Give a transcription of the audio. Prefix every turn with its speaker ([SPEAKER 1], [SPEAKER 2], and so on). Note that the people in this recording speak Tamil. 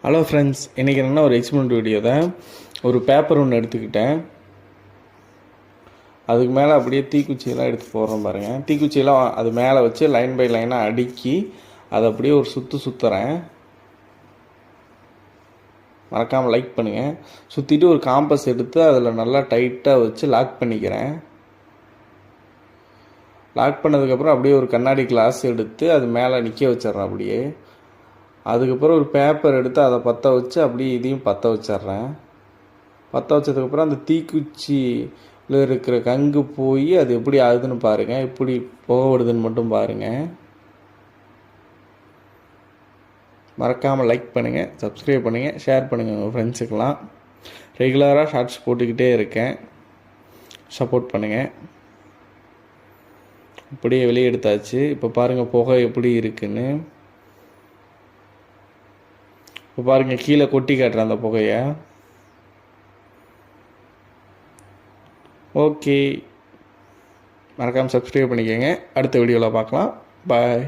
[SPEAKER 1] ஹலோ ஃப்ரெண்ட்ஸ், இன்றைக்கி என்னென்னா ஒரு எக்ஸ்பெரிமெண்ட் வீடியோ தான். ஒரு பேப்பர் ஒன்று எடுத்துக்கிட்டேன். அதுக்கு மேலே அப்படியே தீக்குச்சியெல்லாம் எடுத்து போடுறோம் பாருங்கள். தீக்குச்சியெல்லாம் அது மேலே வச்சு லைன் பை லைனாக அடுக்கி அதை அப்படியே ஒரு சுற்றுறேன். மறக்காமல் லைக் பண்ணுங்கள். சுற்றிட்டு ஒரு காம்பஸ் எடுத்து அதில் நல்லா டைட்டாக வச்சு லாக் பண்ணிக்கிறேன். லாக் பண்ணதுக்கப்புறம் அப்படியே ஒரு கண்ணாடி கிளாஸ் எடுத்து அது மேலே நிற்க வச்சிட்றேன். அப்படியே அதுக்கப்புறம் ஒரு பேப்பர் எடுத்து அதை பற்ற வச்சு அப்படியே இதையும் பற்ற வச்சிட்றேன். பற்ற வச்சதுக்கப்புறம் அந்த தீக்குச்சியில் இருக்கிற கங்கு போய் அது எப்படி ஆகுதுன்னு பாருங்கள். எப்படி புகை விடுதுன்னு மட்டும் பாருங்கள். மறக்காமல் லைக் பண்ணுங்கள், சப்ஸ்கிரைப் பண்ணுங்கள், ஷேர் பண்ணுங்கள் உங்கள் ஃப்ரெண்ட்ஸுக்கெல்லாம். ரெகுலராக ஷார்ட்ஸ் போட்டுக்கிட்டே இருக்கேன், சப்போர்ட் பண்ணுங்கள். இப்படியே வெளியே எடுத்தாச்சு. இப்போ பாருங்கள் புகை எப்படி இருக்குன்னு. இப்போ பாருங்கள், கீழே கொட்டி காட்டுறேன் அந்த புகையை. ஓகே, மறக்காமல் சப்ஸ்கிரைப் பண்ணிக்கோங்க. அடுத்த வீடியோவில் பார்க்கலாம். பாய்.